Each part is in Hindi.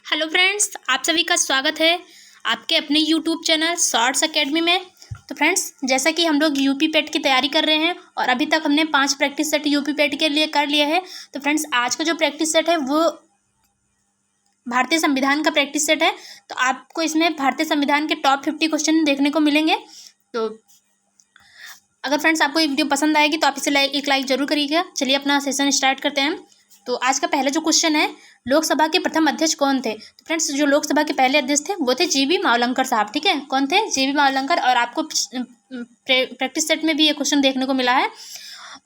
हेलो फ्रेंड्स, आप सभी का स्वागत है आपके अपने यूट्यूब चैनल शॉर्ट्स एकेडमी में। तो फ्रेंड्स, जैसा कि हम लोग यूपी पेट की तैयारी कर रहे हैं और अभी तक हमने 5 प्रैक्टिस सेट यूपी पेट के लिए कर लिया है। तो फ्रेंड्स, आज का जो प्रैक्टिस सेट है वो भारतीय संविधान का प्रैक्टिस सेट है। तो आपको इसमें भारतीय संविधान के टॉप 50 क्वेश्चन देखने को मिलेंगे। तो अगर फ्रेंड्स आपको ये वीडियो पसंद आएगी तो आप इसे एक लाइक जरूर करिएगा। चलिए अपना सेशन स्टार्ट करते हैं। तो आज का पहला जो क्वेश्चन है, लोकसभा के प्रथम अध्यक्ष कौन थे? तो फ्रेंड्स, जो लोकसभा के पहले अध्यक्ष थे वो थे जीबी मावलंकर साहब। ठीक है, कौन थे? जीबी मावलंकर। और आपको प्रैक्टिस सेट में भी ये क्वेश्चन देखने को मिला है।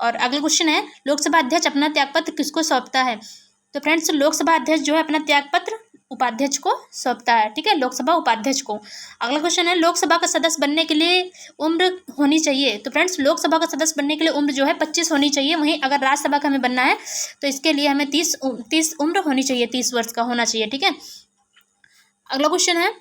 और अगला क्वेश्चन है, लोकसभा अध्यक्ष अपना त्यागपत्र किसको सौंपता है? तो फ्रेंड्स, लोकसभा अध्यक्ष जो है अपना त्यागपत्र उपाध्यक्ष को सौंपता है। ठीक है, लोकसभा उपाध्यक्ष को। अगला क्वेश्चन है, लोकसभा का सदस्य बनने के लिए उम्र होनी चाहिए? तो फ्रेंड्स, लोकसभा का सदस्य बनने के लिए उम्र जो है 25 होनी चाहिए। वहीं अगर राज्यसभा का हमें बनना है तो इसके लिए हमें 30 उम्र होनी चाहिए, 30 वर्ष का होना चाहिए। ठीक है, अगला क्वेश्चन है,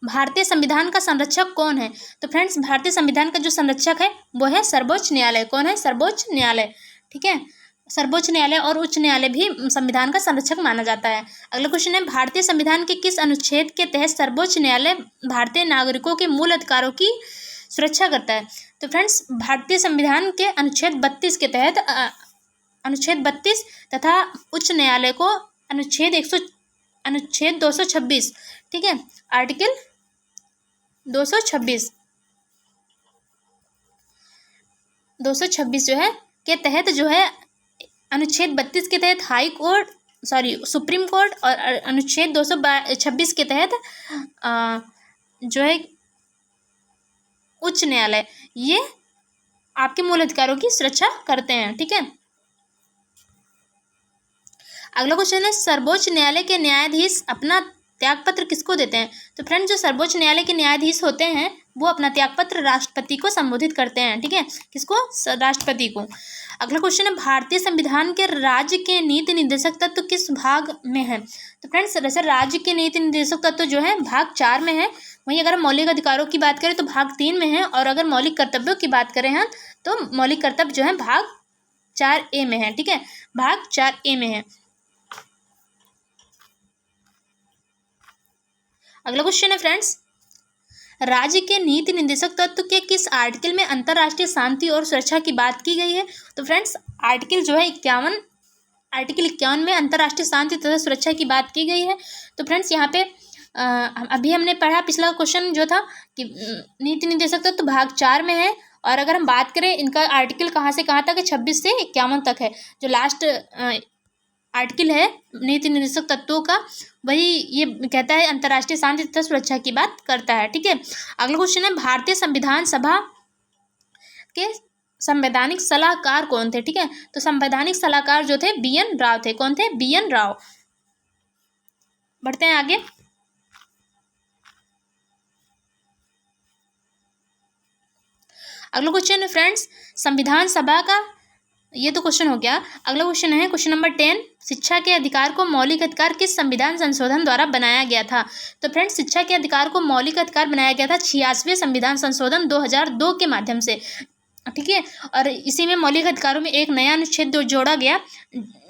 भारतीय संविधान का संरक्षक कौन है? तो फ्रेंड्स, भारतीय संविधान का जो संरक्षक है वो है सर्वोच्च न्यायालय। कौन है? सर्वोच्च न्यायालय। ठीक है, सर्वोच्च न्यायालय और उच्च न्यायालय भी संविधान का संरक्षक माना जाता है। अगला क्वेश्चन है, भारतीय संविधान के किस अनुच्छेद के तहत सर्वोच्च न्यायालय भारतीय नागरिकों के मूल अधिकारों की सुरक्षा करता है? तो फ्रेंड्स, भारतीय संविधान के अनुच्छेद 32 के तहत अनुच्छेद 32 तथा उच्च न्यायालय को अनुच्छेद 226, ठीक है, आर्टिकल 226 जो है के तहत जो है अनुच्छेद 32 के तहत सुप्रीम कोर्ट और अनुच्छेद 226 के तहत जो है उच्च न्यायालय, ये आपके मूल अधिकारों की सुरक्षा करते हैं। ठीक है, अगला क्वेश्चन है, सर्वोच्च न्यायालय के न्यायाधीश अपना त्यागपत्र किसको देते हैं? तो फ्रेंड्स, जो सर्वोच्च न्यायालय के न्यायाधीश होते हैं वो अपना त्यागपत्र राष्ट्रपति को संबोधित करते हैं। ठीक है, किसको? राष्ट्रपति को। अगला क्वेश्चन है, भारतीय संविधान के राज्य के नीति निर्देशक तत्व किस भाग में है? तो फ्रेंड्स, वैसे राज्य के नीति निर्देशक तत्व जो है भाग 4 में है। वहीं अगर मौलिक अधिकारों की बात करें तो भाग 3 में है। और अगर मौलिक कर्तव्यों की बात करें हम तो मौलिक कर्तव्य जो है भाग 4A में है। ठीक है, भाग 4A में है। अगला क्वेश्चन है फ्रेंड्स, राज्य के नीति निर्देशक तत्व के किस आर्टिकल में अंतर्राष्ट्रीय शांति और सुरक्षा की बात की गई है? तो फ्रेंड्स, आर्टिकल जो है 51, आर्टिकल 51 में अंतर्राष्ट्रीय शांति तथा सुरक्षा की बात की गई है। तो फ्रेंड्स, यहाँ पे अभी हमने पढ़ा पिछला क्वेश्चन जो था कि नीति निर्देशक तत्व भाग 4 में है। और अगर हम बात करें इनका आर्टिकल कहाँ से कहाँ तक है, 26 से 51 तक है। जो लास्ट आर्टिकल है नीति निर्देशक तत्वों का, वही ये कहता है अंतर्राष्ट्रीय शांति तथा सुरक्षा की बात करता है। ठीक है, अगला क्वेश्चन है, भारतीय संविधान सभा के संवैधानिक सलाहकार कौन थे? ठीक है, तो संवैधानिक सलाहकार जो थे BN राव थे। कौन थे? BN राव। बढ़ते हैं आगे। अगला क्वेश्चन है फ्रेंड्स, संविधान सभा का, ये तो क्वेश्चन हो गया। अगला क्वेश्चन है क्वेश्चन नंबर 10, शिक्षा के अधिकार को मौलिक अधिकार किस संविधान संशोधन द्वारा बनाया गया था? तो फ्रेंड्स, शिक्षा के अधिकार को मौलिक अधिकार बनाया गया था 86वें संविधान संशोधन 2002 के माध्यम से। ठीक है, और इसी में मौलिक अधिकारों में एक नया अनुच्छेद जोड़ा गया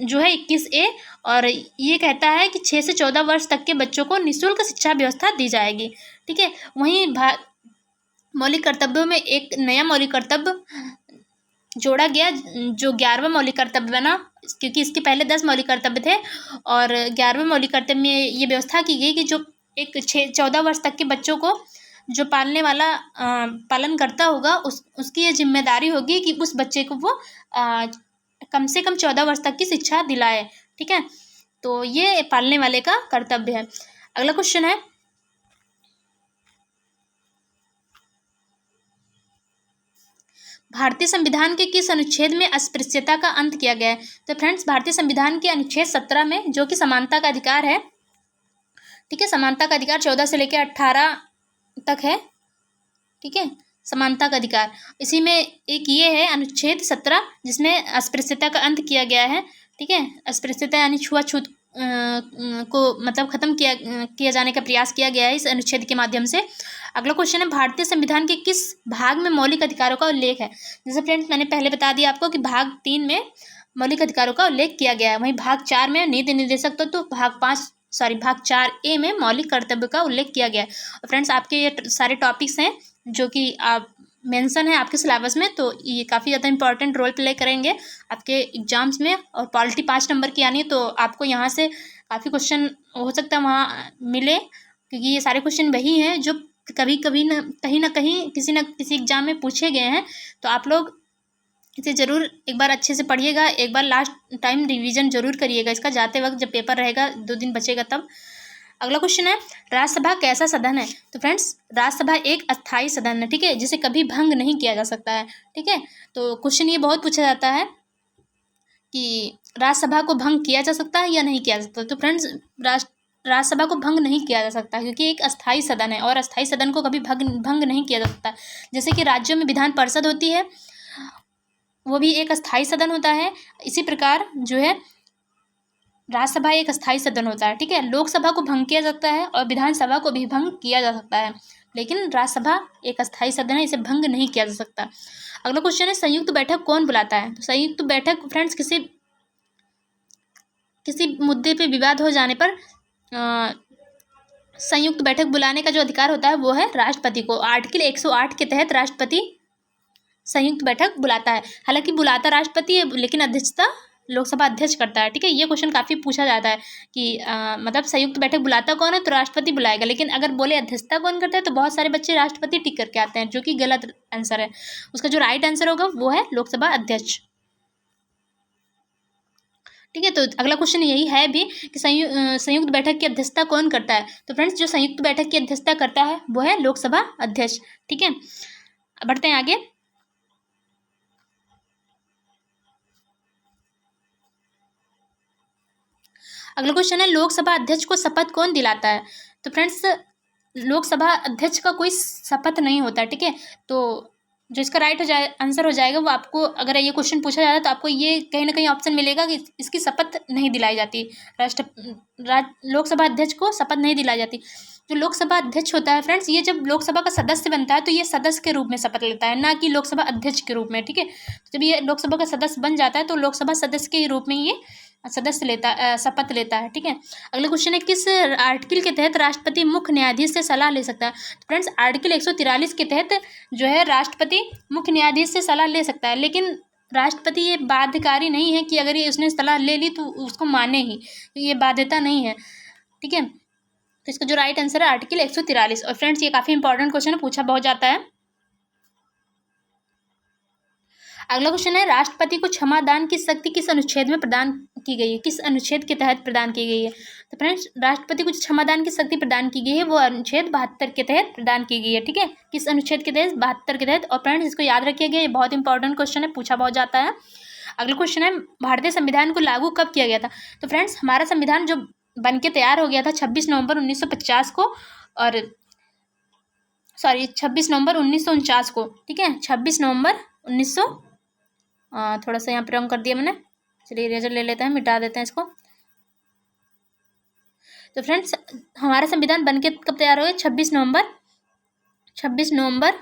जो है 21A। और ये कहता है कि 6 से 14 वर्ष तक के बच्चों को निःशुल्क शिक्षा व्यवस्था दी जाएगी। ठीक है, वहीं मौलिक कर्तव्यों में एक नया मौलिक कर्तव्य जोड़ा गया जो 11वां मौलिक कर्तव्य बना, क्योंकि इसके पहले 10 मौलिक कर्तव्य थे। और 11वें मौलिक कर्तव्य में ये व्यवस्था की गई कि जो एक 14 वर्ष तक के बच्चों को जो पालन करता होगा उसकी ये जिम्मेदारी होगी कि उस बच्चे को वो कम से कम 14 वर्ष तक की शिक्षा दिलाए। ठीक है, तो ये पालने वाले का कर्तव्य है। अगला क्वेश्चन है, भारतीय संविधान के किस अनुच्छेद में अस्पृश्यता का अंत किया गया है? तो फ्रेंड्स, भारतीय संविधान के अनुच्छेद 17 में, जो कि समानता का अधिकार है। ठीक है, समानता का अधिकार 14 से लेकर 18 तक है। ठीक है, समानता का अधिकार, इसी में एक ये है अनुच्छेद 17 जिसमें अस्पृश्यता का अंत किया गया है। ठीक है, अस्पृश्यता यानी छुआछूत को मतलब खत्म किया जाने का प्रयास किया गया है इस अनुच्छेद के माध्यम से। अगला क्वेश्चन है, भारतीय संविधान के किस भाग में मौलिक अधिकारों का उल्लेख है? जैसे फ्रेंड्स मैंने पहले बता दिया आपको कि भाग 3 में मौलिक अधिकारों का उल्लेख किया गया है। वहीं भाग 4 में नीति निर्देशक तो भाग 4A में मौलिक कर्तव्य का उल्लेख किया गया है। और फ्रेंड्स, आपके ये सारे टॉपिक्स हैं जो कि आप मेंशन है आपके सिलेबस में, तो ये काफ़ी ज़्यादा इंपॉर्टेंट रोल प्ले करेंगे आपके एग्जाम्स में। और पॉलिटी 5 नंबर की आनी है, तो आपको यहाँ से काफ़ी क्वेश्चन हो सकता है वहाँ मिले, क्योंकि ये सारे क्वेश्चन वही हैं जो कभी कभी ना कहीं किसी न किसी एग्जाम में पूछे गए हैं। तो आप लोग इसे ज़रूर एक बार अच्छे से पढ़िएगा, एक बार लास्ट टाइम रिवीजन जरूर करिएगा इसका, जाते वक्त जब पेपर रहेगा 2 दिन बचेगा तब। अगला क्वेश्चन है, राज्यसभा कैसा सदन है? तो फ्रेंड्स, राज्यसभा एक अस्थायी सदन है, ठीक है, जिसे कभी भंग नहीं किया जा सकता है, ठीक है। तो क्वेश्चन ये बहुत पूछा जाता है कि राज्यसभा को भंग किया जा सकता है या नहीं किया जा सकता। तो फ्रेंड्स, राज्यसभा को भंग नहीं किया जा सकता, क्योंकि एक अस्थायी सदन है और अस्थायी सदन को कभी भंग नहीं किया जा सकता। जैसे कि राज्यों में विधान परिषद होती है, वो भी एक अस्थायी सदन होता है, इसी प्रकार जो है राज्यसभा एक अस्थायी सदन होता है, ठीक है। लोकसभा को भंग किया जाता है और विधानसभा को भी भंग किया जा सकता है, लेकिन राज्यसभा एक अस्थायी सदन है, इसे भंग नहीं किया जा सकता। अगला क्वेश्चन है, संयुक्त बैठक कौन बुलाता है? तो संयुक्त बैठक फ्रेंड्स, किसी मुद्दे पे विवाद हो जाने पर संयुक्त बैठक बुलाने का जो अधिकार होता है वो है राष्ट्रपति को। आर्टिकल 108 के तहत राष्ट्रपति संयुक्त बैठक बुलाता है। हालांकि बुलाता राष्ट्रपति है, लेकिन अध्यक्षता लोकसभा अध्यक्ष करता है, ठीक है। ये क्वेश्चन काफ़ी पूछा जाता है कि मतलब संयुक्त बैठक बुलाता कौन है? तो राष्ट्रपति बुलाएगा, लेकिन अगर बोले अध्यक्षता कौन करता है तो बहुत सारे बच्चे राष्ट्रपति टिक करके आते हैं, जो कि गलत आंसर है। उसका जो राइट आंसर होगा वो है लोकसभा अध्यक्ष, ठीक है। तो अगला क्वेश्चन यही है भी कि संयुक्त बैठक की अध्यक्षता कौन करता है? तो फ्रेंड्स, जो संयुक्त बैठक की अध्यक्षता करता है वो है लोकसभा अध्यक्ष, ठीक है। बढ़ते हैं आगे। अगला क्वेश्चन है, लोकसभा अध्यक्ष को शपथ कौन दिलाता है? तो फ्रेंड्स, लोकसभा अध्यक्ष का कोई शपथ नहीं होता, ठीक है। तो जो इसका राइट आंसर हो जाएगा वो आपको, अगर ये क्वेश्चन पूछा जाता है तो आपको ये कहीं ना कहीं ऑप्शन मिलेगा कि इसकी शपथ नहीं दिलाई जाती, लोकसभा अध्यक्ष को शपथ नहीं दिलाई जाती। जो लोकसभा अध्यक्ष होता है फ्रेंड्स, ये जब लोकसभा का सदस्य बनता है तो ये सदस्य के रूप में शपथ लेता है, ना कि लोकसभा अध्यक्ष के रूप में, ठीक है। जब ये लोकसभा का सदस्य बन जाता है तो लोकसभा सदस्य के रूप में ये शपथ लेता है, ठीक है। अगला क्वेश्चन है, किस आर्टिकल के तहत राष्ट्रपति मुख्य न्यायाधीश से सलाह ले सकता है? तो फ्रेंड्स, आर्टिकल 143 के तहत जो है राष्ट्रपति मुख्य न्यायाधीश से सलाह ले सकता है, लेकिन राष्ट्रपति ये बाध्यकारी नहीं है कि अगर ये उसने सलाह ले ली तो उसको माने ही, ये बाध्यता नहीं है, ठीक है। तो इसका जो राइट आंसर है आर्टिकल 143। और फ्रेंड्स, ये काफ़ी इंपॉर्टेंट क्वेश्चन है, पूछा बहुत जाता है। अगला क्वेश्चन है, राष्ट्रपति को क्षमादान की शक्ति किस अनुच्छेद में प्रदान की गई है? किस अनुच्छेद के तहत प्रदान की गई है? तो फ्रेंड्स, राष्ट्रपति को क्षमादान की शक्ति प्रदान की गई है वो अनुच्छेद 72 के तहत प्रदान की गई है, ठीक है। किस अनुच्छेद के तहत? 72 के तहत। और फ्रेंड्स, इसको याद रखिएगा, ये बहुत इंपॉर्टेंट क्वेश्चन है, पूछा बहुत जाता है। अगला क्वेश्चन है, भारतीय संविधान को लागू कब किया गया था? तो फ्रेंड्स, हमारा संविधान जो बन के तैयार हो गया था 26 नवंबर 1950 को, और 26 नवंबर 1949 को, ठीक है। 26 नवंबर 1900, थोड़ा सा यहाँ पे रंग कर दिया मैंने, चलिए इरेजर ले लेते हैं, मिटा देते हैं इसको। तो फ्रेंड्स, हमारा संविधान बनके कब तैयार हो गया? 26 नवंबर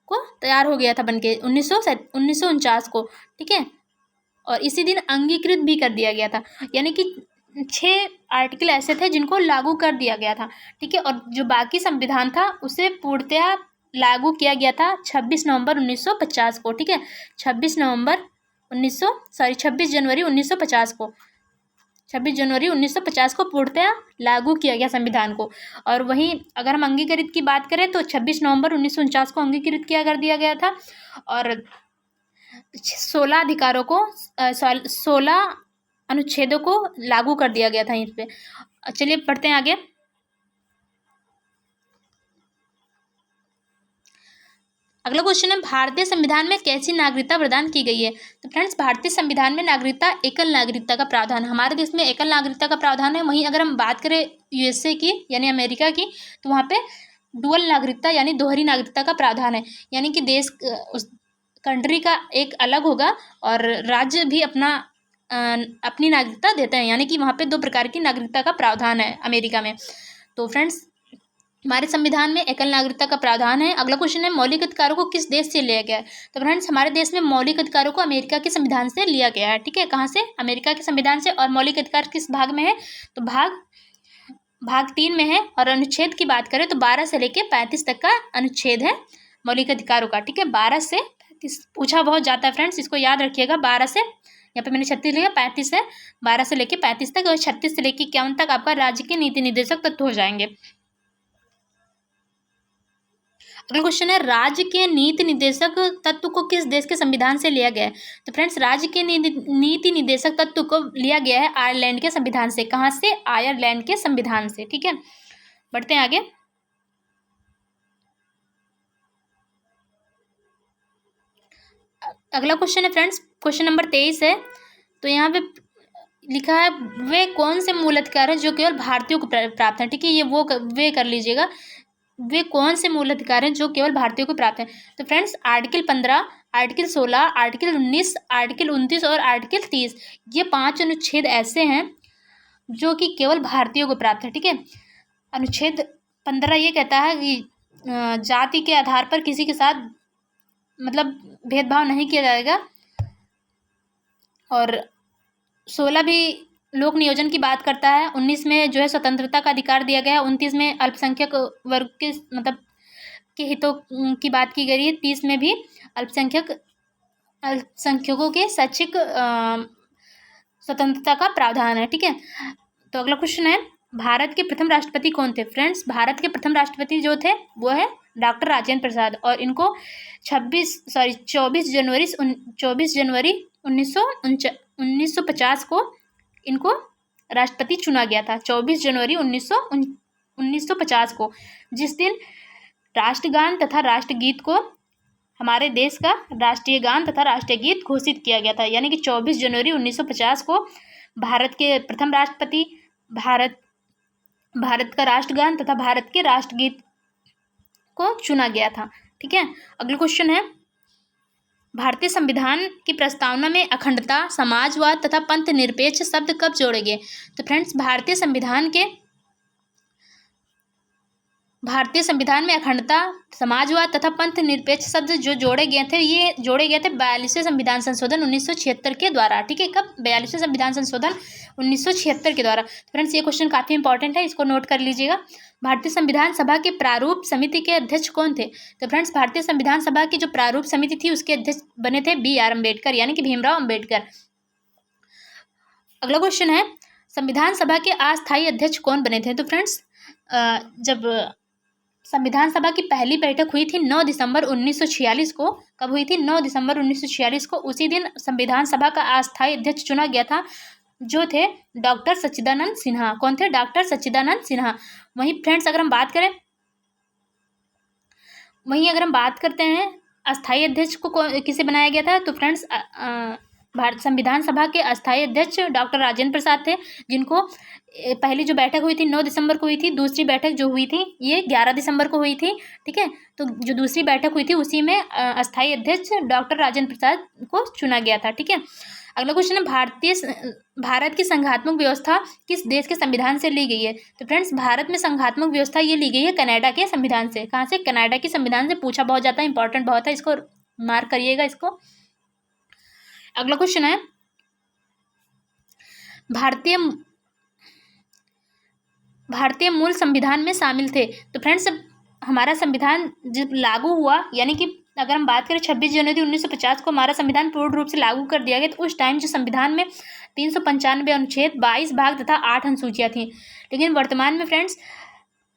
को तैयार हो गया था बनके 1949 को, ठीक है। और इसी दिन अंगीकृत भी कर दिया गया था, यानी कि 6 आर्टिकल ऐसे थे जिनको लागू कर दिया गया था, ठीक है। और जो बाकी संविधान था उसे पूर्णतया लागू किया गया था 26 नवंबर 1950 को, ठीक है। 26 जनवरी 1950 को, 26 जनवरी 1950 को पूर्णतया लागू किया गया संविधान को। और वहीं अगर हम अंगीकृत की बात करें तो 26 नवंबर 1949 को अंगीकृत कर दिया गया था, और 16 अधिकारों को 16 अनुच्छेदों को लागू कर दिया गया था इस पे। चलिए पढ़ते हैं आगे। अगला क्वेश्चन है, भारतीय संविधान में कैसी नागरिकता प्रदान की गई है? तो फ्रेंड्स, भारतीय संविधान में नागरिकता एकल नागरिकता का प्रावधान है। हमारे देश में एकल नागरिकता का प्रावधान है। वहीं अगर हम बात करें यूएसए की यानी अमेरिका की, तो वहाँ पे डुअल नागरिकता यानी दोहरी नागरिकता का प्रावधान है, यानी कि देश उस कंट्री का एक अलग होगा और राज्य भी अपनी नागरिकता देते हैं, यानी कि वहाँ पे 2 प्रकार की नागरिकता का प्रावधान है अमेरिका में। तो फ्रेंड्स, हमारे संविधान में एकल नागरिकता का प्रावधान है। अगला क्वेश्चन है, मौलिक अधिकारों को किस देश से लिया गया है? तो फ्रेंड्स हमारे देश में मौलिक अधिकारों को अमेरिका के संविधान से लिया गया है। ठीक है, कहाँ से? अमेरिका के संविधान से। और मौलिक अधिकार किस भाग में है? तो भाग 3 में है। और अनुच्छेद की बात करें तो 12 से लेकर 35 तक का अनुच्छेद है मौलिक अधिकारों का। ठीक है, 12 से 35 पूछा बहुत जाता है फ्रेंड्स, इसको याद रखिएगा। 12 से, यहाँ पे मैंने 36 लिखा, 35 है, 12 से लेकर 35 तक, और 36 से लेकर 51 तक आपका राज्य के नीति निर्देशक तत्व हो जाएंगे। अगला क्वेश्चन है, राज्य के नीति निर्देशक तत्व को किस देश के संविधान से लिया गया है? तो फ्रेंड्स राज्य के नीति निर्देशक तत्व को लिया गया है आयरलैंड के संविधान से। कहाँ से? आयरलैंड के संविधान से। ठीक है, बढ़ते हैं आगे। अगला क्वेश्चन है फ्रेंड्स, क्वेश्चन नंबर 23 है। तो यहाँ पे लिखा है, वे कौन से मूल अधिकार हैं जो केवल भारतीयों को प्राप्त हैं? ठीक है, ये वे कर लीजिएगा, वे कौन से मूल अधिकार हैं जो केवल भारतीयों को प्राप्त हैं? तो friends article 15, article 16, article 19, article 29 और आर्टिकल 30, ये 5 अनुच्छेद ऐसे हैं जो कि केवल भारतीयों को प्राप्त है। ठीक है, अनुच्छेद 15 ये कहता है कि जाति के आधार पर किसी के साथ मतलब भेदभाव नहीं किया जाएगा। और 16 भी लोक नियोजन की बात करता है। 19 में जो है स्वतंत्रता का अधिकार दिया गया है। 29 में अल्पसंख्यक वर्ग के मतलब के हितों की बात की गई है। 30 में भी अल्पसंख्यकों के शैक्षिक स्वतंत्रता का प्रावधान है। ठीक है, तो अगला क्वेश्चन है, भारत के प्रथम राष्ट्रपति कौन थे? फ्रेंड्स भारत के प्रथम राष्ट्रपति जो थे वो है डॉक्टर राजेंद्र प्रसाद, और इनको 24 जनवरी 1950 को इनको राष्ट्रपति चुना गया था। 24 जनवरी 1950 को, जिस दिन राष्ट्रगान तथा राष्ट्रगीत को हमारे देश का राष्ट्रीय गान तथा राष्ट्रीय गीत घोषित किया गया था। यानी कि 24 जनवरी 1950 को भारत के प्रथम राष्ट्रपति भारत का राष्ट्रगान तथा भारत के राष्ट्रगीत को चुना गया था। ठीक है, अगला क्वेश्चन है, भारतीय संविधान की प्रस्तावना में अखंडता, समाजवाद तथा पंथ निरपेक्ष शब्द कब जोड़े गए? तो फ्रेंड्स भारतीय संविधान में अखंडता, समाजवाद तथा पंथ निरपेक्ष शब्द जो जोड़े गए थे, ये जोड़े गए थे 42वें संविधान संशोधन 1976 के द्वारा। ठीक है, कब? 42वें संविधान संशोधन 1976 के द्वारा। फ्रेंड्स ये क्वेश्चन काफ़ी इंपॉर्टेंट है, इसको नोट कर लीजिएगा। भारतीय संविधान सभा के प्रारूप समिति के अध्यक्ष कौन थे? तो फ्रेंड्स भारतीय संविधान सभा की जो प्रारूप समिति थी उसके अध्यक्ष बने थे BR अम्बेडकर, यानी कि भीमराव अम्बेडकर। अगला क्वेश्चन है, संविधान सभा के अस्थायी अध्यक्ष कौन बने थे? तो फ्रेंड्स जब संविधान सभा की पहली बैठक हुई थी 9 दिसंबर 1946 को, कब हुई थी? 9 दिसंबर 1946 को। उसी दिन संविधान सभा का अस्थायी अध्यक्ष चुना गया था, जो थे डॉक्टर सच्चिदानंद सिन्हा। कौन थे? डॉक्टर सच्चिदानंद सिन्हा। वहीं फ्रेंड्स अगर हम बात करते हैं अस्थायी अध्यक्ष को किसे बनाया गया था, तो फ्रेंड्स भारत संविधान सभा के अस्थायी अध्यक्ष डॉक्टर राजेंद्र प्रसाद थे, जिनको पहली जो बैठक हुई थी 9 दिसंबर को हुई थी, दूसरी बैठक जो हुई थी ये 11 दिसंबर को हुई थी। ठीक है, तो जो दूसरी बैठक हुई थी उसी में अस्थायी अध्यक्ष डॉक्टर राजेंद्र प्रसाद को चुना गया था। ठीक है, अगला क्वेश्चन है, भारत की संघात्मक व्यवस्था किस देश के संविधान से ली गई है? तो फ्रेंड्स भारत में संघात्मक व्यवस्था ये ली गई है कनाडा के संविधान से। कहाँ से? कनाडा के संविधान से। पूछा बहुत जाता है, इंपॉर्टेंट बहुत है, इसको मार्क करिएगा इसको। अगला क्वेश्चन है, भारतीय मूल संविधान में शामिल थे। तो फ्रेंड्स हमारा संविधान जब लागू हुआ, यानी कि अगर हम बात करें 26 जनवरी 1950 को हमारा संविधान पूर्ण रूप से लागू कर दिया गया, तो उस टाइम जो संविधान में 395 अनुच्छेद, 22 भाग तथा 8 अनुसूचियाँ थीं। लेकिन वर्तमान में फ्रेंड्स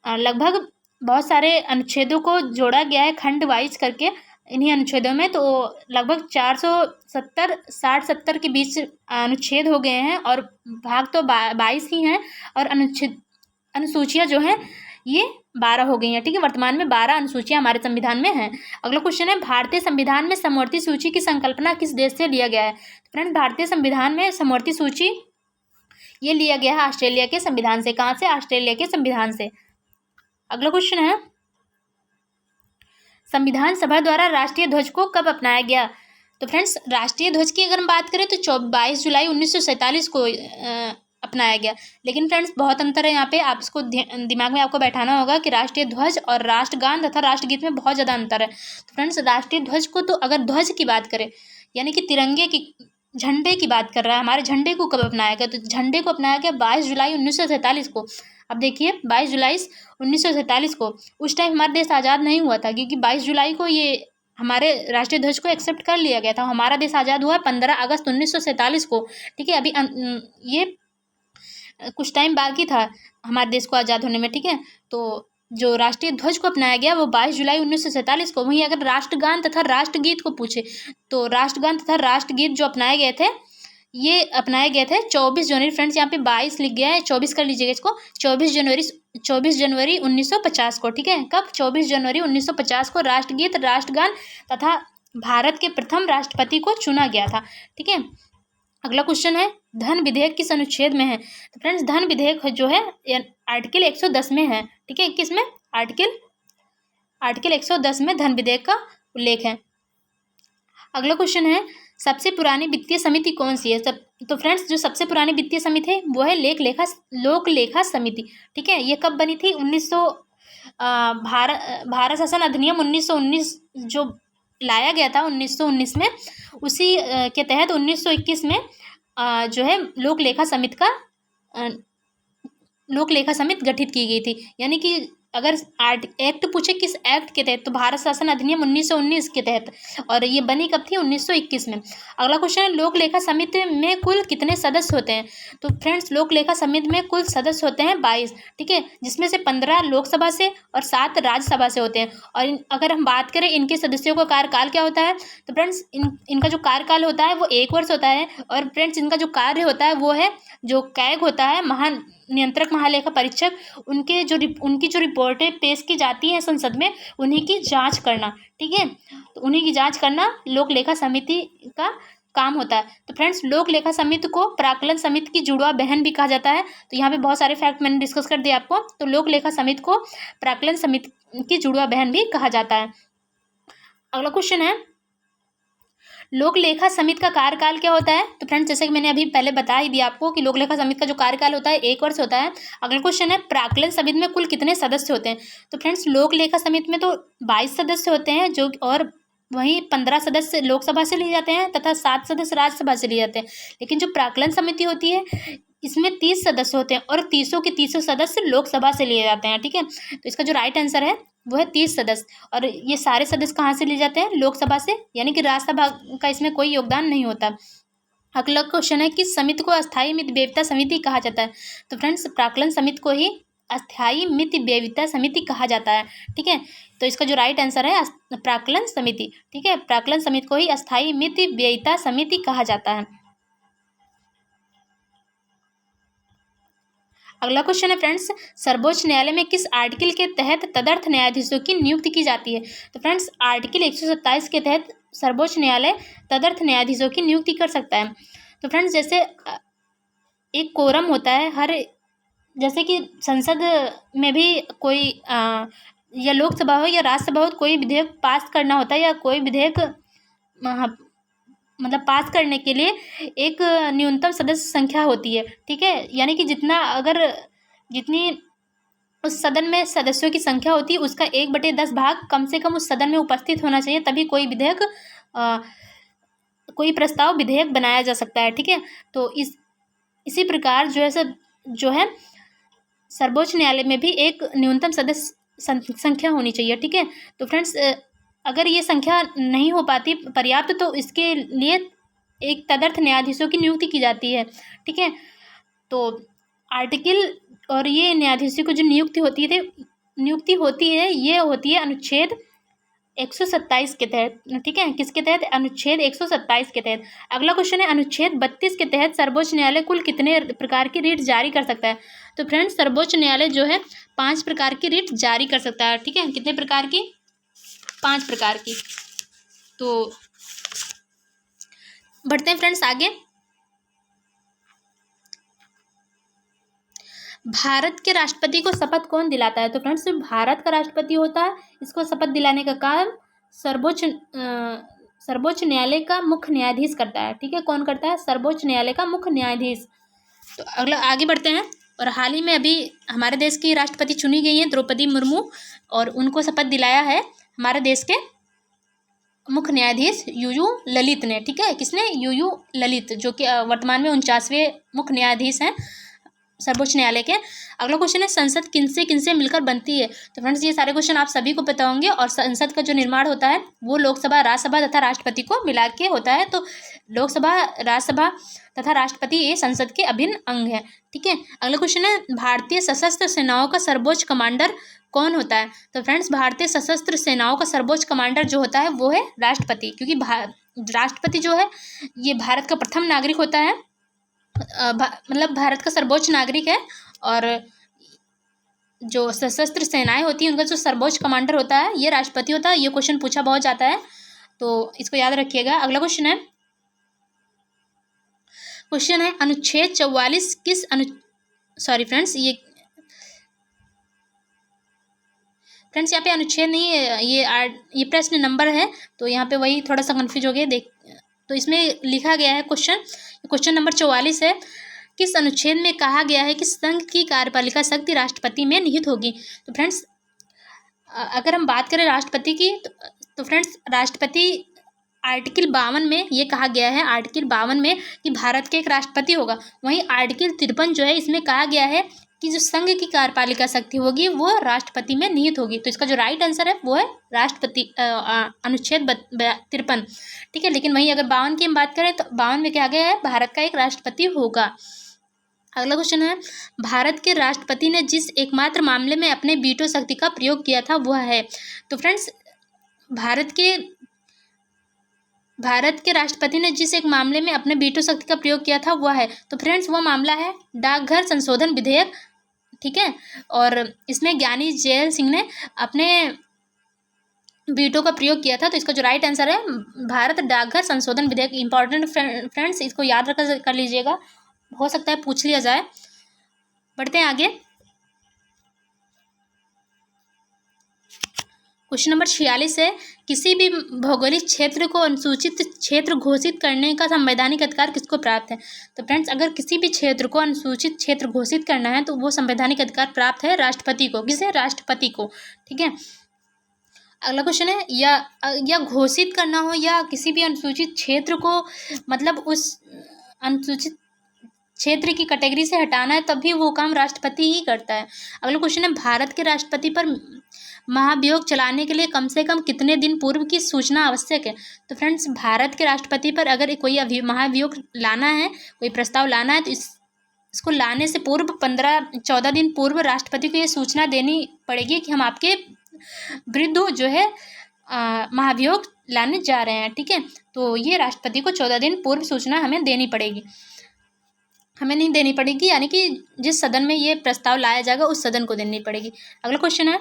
लगभग बहुत सारे अनुच्छेदों को जोड़ा गया है खंड वाइज करके इन्हीं अनुच्छेदों में, तो लगभग 470 के बीच अनुच्छेद हो गए हैं, और भाग तो 22 ही हैं, और अनुसूचियाँ जो हैं ये 12 हो गई हैं। ठीक है, वर्तमान में 12 अनुसूचियाँ हमारे संविधान में हैं। अगला क्वेश्चन है, भारतीय संविधान में समवर्ती सूची की संकल्पना किस देश से लिया गया है? फ्रेंड भारतीय संविधान में समवर्ती सूची ये लिया गया है ऑस्ट्रेलिया के संविधान से। कहाँ से? ऑस्ट्रेलिया के संविधान से। अगला क्वेश्चन है, संविधान सभा द्वारा राष्ट्रीय ध्वज को कब अपनाया गया? तो फ्रेंड्स राष्ट्रीय ध्वज की अगर हम बात करें तो 22 जुलाई 1947 को अपनाया गया। लेकिन फ्रेंड्स बहुत अंतर है यहाँ पे, आप इसको दिमाग में आपको बैठाना होगा कि राष्ट्रीय ध्वज और राष्ट्रगान तथा राष्ट्रगीत में बहुत ज़्यादा अंतर है। तो फ्रेंड्स राष्ट्रीय ध्वज को, तो अगर ध्वज की बात करें यानी कि तिरंगे की, झंडे की बात कर रहा है, हमारे झंडे को कब अपनाया गया, तो झंडे को अपनाया गया 22 जुलाई 1947 को। अब देखिए 22 जुलाई 1947 को, उस टाइम हमारा देश आज़ाद नहीं हुआ था, क्योंकि 22 जुलाई को ये हमारे राष्ट्रीय ध्वज को एक्सेप्ट कर लिया गया था। हमारा देश आज़ाद हुआ 15 अगस्त 1947 को। ठीक है, अभी ये कुछ टाइम बाकी था हमारे देश को आज़ाद होने में। ठीक है, तो जो राष्ट्रीय ध्वज को अपनाया गया वो 22 जुलाई 1947 को। वहीं अगर राष्ट्रगान तथा राष्ट्रगीत को पूछे, तो राष्ट्रगान तथा राष्ट्रगीत जो अपनाए गए थे, ये अपनाए गए थे 24 जनवरी। फ्रेंड्स यहाँ पे 22 लिख गया है, 24 कर लीजिएगा इसको। 24 जनवरी 1950 को। ठीक है, कब? 24 जनवरी 1950 को राष्ट्रगीत, राष्ट्रगान तथा भारत के प्रथम राष्ट्रपति को चुना गया था। ठीक है, अगला क्वेश्चन है, धन विधेयक किस अनुच्छेद में है? तो फ्रेंड्स धन विधेयक जो है आर्टिकल 110 में है। ठीक है, किस में? आर्टिकल 110 में धन विधेयक का उल्लेख है। अगला क्वेश्चन है, सबसे पुरानी वित्तीय समिति कौन सी है? तो फ्रेंड्स जो सबसे पुरानी वित्तीय समिति है वो है लोक लेखा समिति। ठीक है, ये कब बनी थी? भारत शासन अधिनियम 1919 जो लाया गया था 1919 में, उसी के तहत 1921 में जो है लोक लेखा समिति गठित की गई थी। यानी कि अगर एक्ट पूछे किस एक्ट के तहत, तो भारत शासन अधिनियम 1919 के तहत, और ये बनी कब थी? 1921 में। अगला क्वेश्चन है, लोक लेखा समिति में कुल कितने सदस्य होते हैं? तो फ्रेंड्स लोक लेखा समिति में कुल सदस्य होते हैं 22। ठीक है, जिसमें से 15 लोकसभा से और 7 राज्यसभा से होते हैं। और अगर हम बात करें इनके सदस्यों का कार्यकाल क्या होता है, तो फ्रेंड्स इनका जो कार्यकाल होता है वो 1 वर्ष होता है। और फ्रेंड्स इनका जो कार्य होता है वो है, जो कैग होता है, नियंत्रक महालेखा परीक्षक, उनकी जो रिपोर्टें पेश की जाती हैं संसद में, उन्हीं की जांच करना। ठीक है, तो उन्हीं की जांच करना लोक लेखा समिति का काम होता है। तो फ्रेंड्स लोक लेखा समिति को प्राक्कलन समिति की जुड़वा बहन भी कहा जाता है। तो यहाँ पे बहुत सारे फैक्ट मैंने डिस्कस कर दिए आपको। तो लोक लेखा समिति को प्राक्कलन समिति की जुड़वा बहन भी कहा जाता है। अगला क्वेश्चन है, लोक लेखा समिति का कार्यकाल क्या होता है? तो फ्रेंड्स जैसे कि मैंने अभी पहले बता ही दिया आपको कि लोक लेखा समिति का जो कार्यकाल होता है 1 वर्ष होता है। अगला क्वेश्चन है, प्राक्कलन समिति में कुल कितने सदस्य होते हैं? तो फ्रेंड्स लोक लेखा समिति में तो 22 सदस्य होते हैं, जो और वहीं 15 सदस्य लोकसभा से लिए जाते हैं तथा 7 सदस्य राज्यसभा से लिए जाते हैं। लेकिन जो प्राक्कलन समिति होती है इसमें 30 सदस्य होते हैं और 30 के 30 सदस्य लोकसभा से लिए जाते हैं। ठीक है, तो इसका जो राइट आंसर है वो है 30 सदस्य। और ये सारे सदस्य कहाँ से लिए जाते हैं? लोकसभा से, यानी कि राज्यसभा का इसमें कोई योगदान नहीं होता। अगला क्वेश्चन है, किस समिति को अस्थायी मित व्ययिता समिति कहा जाता है? तो फ्रेंड्स प्राक्कलन समिति को ही अस्थायी मित व्ययिता समिति कहा जाता है। ठीक है, तो इसका जो राइट आंसर है प्राक्कलन समिति। ठीक है, प्राक्कलन समिति को ही अस्थायी मित व्ययिता समिति कहा जाता है। अगला क्वेश्चन है फ्रेंड्स, सर्वोच्च न्यायालय में किस आर्टिकल के तहत तदर्थ न्यायाधीशों की नियुक्ति की जाती है? तो फ्रेंड्स आर्टिकल 127 के तहत सर्वोच्च न्यायालय तदर्थ न्यायाधीशों की नियुक्ति कर सकता है। तो फ्रेंड्स जैसे एक कोरम होता है हर, जैसे कि संसद में भी कोई या लोकसभा हो या राज्यसभा हो, कोई विधेयक पास करना होता है या कोई विधेयक मतलब पास करने के लिए एक न्यूनतम सदस्य संख्या होती है। ठीक है, यानी कि जितनी उस सदन में सदस्यों की संख्या होती है उसका 1/10 भाग कम से कम उस सदन में उपस्थित होना चाहिए, तभी कोई प्रस्ताव विधेयक बनाया जा सकता है। ठीक है, तो इसी प्रकार जो है सर्वोच्च न्यायालय में भी एक न्यूनतम सदस्य संख्या होनी चाहिए। ठीक है, तो फ्रेंड्स अगर ये संख्या नहीं हो पाती पर्याप्त, तो इसके लिए एक तदर्थ न्यायाधीशों की नियुक्ति की जाती है। ठीक है, तो आर्टिकल और ये न्यायाधीशों को जो नियुक्ति होती है ये होती है अनुच्छेद 127 के तहत। ठीक है, किसके तहत? अनुच्छेद 127 के तहत। अगला क्वेश्चन है, अनुच्छेद 32 के तहत सर्वोच्च न्यायालय कुल कितने प्रकार की रिट जारी कर सकता है? तो फ्रेंड्स सर्वोच्च न्यायालय जो है 5 प्रकार की रिट जारी कर सकता है। ठीक है, कितने प्रकार की? 5 प्रकार की। तो बढ़ते हैं फ्रेंड्स आगे। भारत के राष्ट्रपति को शपथ कौन दिलाता है? तो फ्रेंड्स भारत का राष्ट्रपति होता है, इसको शपथ दिलाने का काम सर्वोच्च न्यायालय का मुख्य न्यायाधीश करता है। ठीक है, कौन करता है? सर्वोच्च न्यायालय का मुख्य न्यायाधीश। तो अगला आगे बढ़ते हैं। और हाल ही में अभी हमारे देश की राष्ट्रपति चुनी गई हैं द्रौपदी मुर्मू, और उनको शपथ दिलाया है हमारे देश के मुख्य न्यायाधीश यूयू ललित ने। ठीक है, किसने? यूयू ललित, जो कि वर्तमान में 49वें मुख्य न्यायाधीश हैं सर्वोच्च न्यायालय के। अगला क्वेश्चन है, संसद किनसे मिलकर बनती है? तो फ्रेंड्स ये सारे क्वेश्चन आप सभी को पता होंगे। और संसद का जो निर्माण होता है वो लोकसभा, राज्यसभा तथा राष्ट्रपति को मिला के होता है। तो लोकसभा, राज्यसभा तथा राष्ट्रपति ये संसद के अभिन्न अंग है। ठीक है, अगला क्वेश्चन है, भारतीय सशस्त्र सेनाओं का सर्वोच्च कमांडर कौन होता है? तो फ्रेंड्स भारतीय सशस्त्र सेनाओं का सर्वोच्च कमांडर जो होता है वो है राष्ट्रपति, क्योंकि राष्ट्रपति जो है ये भारत का प्रथम नागरिक होता है, मतलब भारत का सर्वोच्च नागरिक है। और जो सशस्त्र सेनाएं होती हैं उनका जो सर्वोच्च कमांडर होता है ये राष्ट्रपति होता है। ये क्वेश्चन पूछा बहुत जाता है, तो इसको याद रखिएगा। अगला क्वेश्चन है अनुच्छेद 44 किस सॉरी फ्रेंड्स, यहाँ पे अनुच्छेद नहीं है, ये प्रश्न नंबर है, तो यहाँ पे वही थोड़ा सा कंफ्यूज हो गया। तो इसमें लिखा गया है क्वेश्चन नंबर 44 है, किस अनुच्छेद में कहा गया है कि संघ की कार्यपालिका शक्ति राष्ट्रपति में निहित होगी? तो फ्रेंड्स अगर हम बात करें राष्ट्रपति की, तो फ्रेंड्स राष्ट्रपति आर्टिकल 52 में ये कहा गया है, आर्टिकल 52 में कि भारत के एक राष्ट्रपति होगा। वहीं आर्टिकल 53 जो है इसमें कहा गया है कि जो संघ की कार्यपालिका शक्ति होगी वो राष्ट्रपति में निहित होगी। तो इसका जो राइट आंसर है वो है राष्ट्रपति, अनुच्छेद 53। ठीक है, लेकिन वहीं अगर 52 की हम बात करें तो 52 में क्या गया है, भारत का एक राष्ट्रपति होगा। अगला क्वेश्चन है, भारत के राष्ट्रपति ने जिस एकमात्र मामले में अपने वीटो शक्ति का प्रयोग किया था वह है? तो फ्रेंड्स भारत के राष्ट्रपति ने जिस एक मामले में अपने वीटो शक्ति का प्रयोग किया था वह है, तो फ्रेंड्स वो मामला है डाकघर संशोधन विधेयक। ठीक है, और इसमें ज्ञानी जैल सिंह ने अपने वीटो का प्रयोग किया था। तो इसका जो राइट आंसर है भारत डाकघर संशोधन विधेयक। इंपॉर्टेंट फ्रेंड्स, इसको याद रखकर कर लीजिएगा, हो सकता है पूछ लिया जाए। बढ़ते हैं आगे। क्वेश्चन नंबर 46 है, किसी भी भौगोलिक क्षेत्र को अनुसूचित क्षेत्र घोषित करने का संवैधानिक अधिकार किसको प्राप्त है? तो फ्रेंड्स अगर किसी भी क्षेत्र को अनुसूचित क्षेत्र घोषित करना है तो वो संवैधानिक अधिकार प्राप्त है राष्ट्रपति को। किसे? राष्ट्रपति को। ठीक है, अगला क्वेश्चन है, या घोषित करना हो या किसी भी अनुसूचित क्षेत्र को मतलब उस अनुसूचित क्षेत्र की कैटेगरी से हटाना है, तभी वो काम राष्ट्रपति ही करता है। अगला क्वेश्चन है, भारत के राष्ट्रपति पर महाभियोग चलाने के लिए कम से कम कितने दिन पूर्व की सूचना आवश्यक है? तो फ्रेंड्स भारत के राष्ट्रपति पर अगर कोई महाभियोग लाना है, कोई प्रस्ताव लाना है, तो इसको लाने से पूर्व 14 दिन पूर्व राष्ट्रपति को ये सूचना देनी पड़ेगी कि हम आपके विरुद्ध जो है महाभियोग लाने जा रहे हैं। ठीक है, तो ये राष्ट्रपति को 14 दिन पूर्व सूचना हमें देनी पड़ेगी, हमें नहीं देनी पड़ेगी, यानी कि जिस सदन में ये प्रस्ताव लाया जाएगा उस सदन को देनी पड़ेगी। अगला क्वेश्चन है,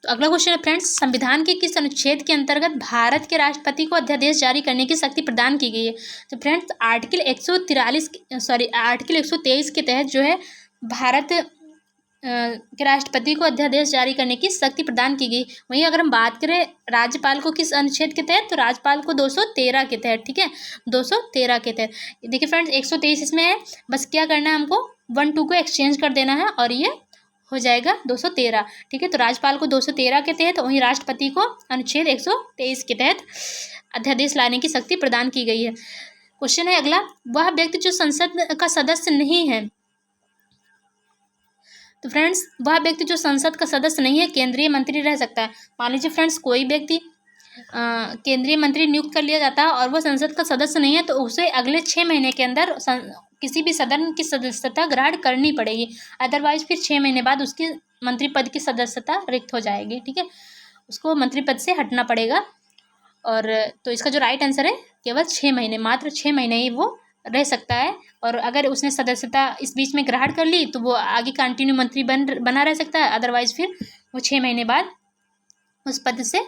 तो अगला क्वेश्चन है फ्रेंड्स, संविधान के किस अनुच्छेद के अंतर्गत भारत के राष्ट्रपति को अध्यादेश जारी करने की शक्ति प्रदान की गई है? तो फ्रेंड्स आर्टिकल 123 के तहत जो है भारत के राष्ट्रपति को अध्यादेश जारी करने की शक्ति प्रदान की गई। वहीं अगर हम बात करें राज्यपाल को किस अनुच्छेद के तहत, तो राज्यपाल को 213 के तहत। ठीक है, 213 के तहत। देखिए फ्रेंड्स 123 इसमें है, बस क्या करना है, हमको 1 2 को एक्सचेंज कर देना है और ये हो जाएगा 213। ठीक है, तो राज्यपाल को 213 के तहत, वहीं राष्ट्रपति को अनुच्छेद 123 के तहत अध्यादेश लाने की शक्ति प्रदान की गई है। क्वेश्चन है अगला, वह व्यक्ति जो संसद का सदस्य नहीं है, तो फ्रेंड्स वह व्यक्ति जो संसद का सदस्य नहीं है केंद्रीय मंत्री रह सकता है। मान लीजिए फ्रेंड्स कोई व्यक्ति केंद्रीय मंत्री नियुक्त कर लिया जाता है और वह संसद का सदस्य नहीं है, तो उसे अगले 6 महीने के अंदर किसी भी सदन की सदस्यता ग्रहण करनी पड़ेगी। अदरवाइज फिर 6 महीने बाद उसकी मंत्री पद की सदस्यता रिक्त हो जाएगी। ठीक है, उसको मंत्री पद से हटना पड़ेगा। और तो इसका जो राइट आंसर है केवल 6 महीने, मात्र 6 महीने ही वो रह सकता है। और अगर उसने सदस्यता इस बीच में ग्रहण कर ली तो वो आगे कंटिन्यू मंत्री बना रह सकता है, अदरवाइज फिर वो 6 महीने बाद उस पद से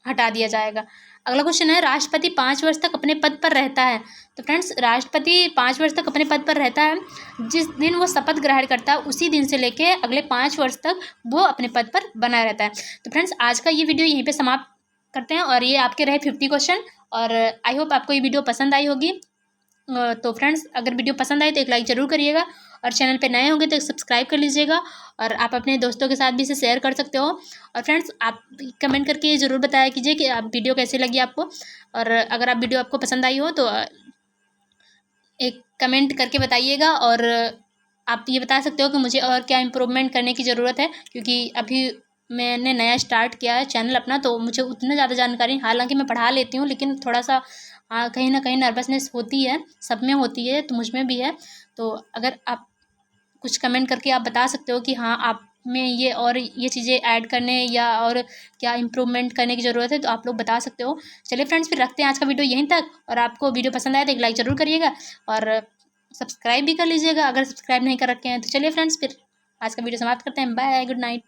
हटा दिया जाएगा। अगला क्वेश्चन है, राष्ट्रपति 5 वर्ष तक अपने पद पर रहता है। तो फ्रेंड्स राष्ट्रपति 5 वर्ष तक अपने पद पर रहता है, जिस दिन वो शपथ ग्रहण करता है उसी दिन से लेके अगले 5 वर्ष तक वो अपने पद पर बना रहता है। तो फ्रेंड्स आज का ये वीडियो यहीं पे समाप्त करते हैं। और ये आपके रहे 50 क्वेश्चन। और आई होप आपको ये वीडियो पसंद आई होगी। तो फ्रेंड्स, अगर वीडियो पसंद आए तो एक लाइक ज़रूर करिएगा, और चैनल पे नए होंगे तो सब्सक्राइब कर लीजिएगा, और आप अपने दोस्तों के साथ भी इसे शेयर कर सकते हो। और फ्रेंड्स, आप कमेंट करके ये ज़रूर बताया कीजिए कि आप वीडियो कैसी लगी आपको, और अगर आप वीडियो आपको पसंद आई हो तो एक कमेंट करके बताइएगा। और आप ये बता सकते हो कि मुझे और क्या इम्प्रूवमेंट करने की ज़रूरत है, क्योंकि अभी मैंने नया स्टार्ट किया है चैनल अपना, तो मुझे उतना ज़्यादा जानकारी, हालांकि मैं पढ़ा लेती हूँ, लेकिन थोड़ा सा कहीं ना कहीं नर्वसनेस होती है, सब में होती है, तो मुझ में भी है। तो अगर आप कुछ कमेंट करके आप बता सकते हो कि हाँ, आप में ये और ये चीज़ें ऐड करने या और क्या इम्प्रूवमेंट करने की ज़रूरत है, तो आप लोग बता सकते हो। चलिए फ्रेंड्स, फिर रखते हैं आज का वीडियो यहीं तक, और आपको वीडियो पसंद आया तो एक लाइक ज़रूर करिएगा, और सब्सक्राइब भी कर लीजिएगा अगर सब्सक्राइब नहीं कर रखे हैं तो। चलिए फ्रेंड्स, फिर आज का वीडियो समाप्त करते हैं। Bye, good night.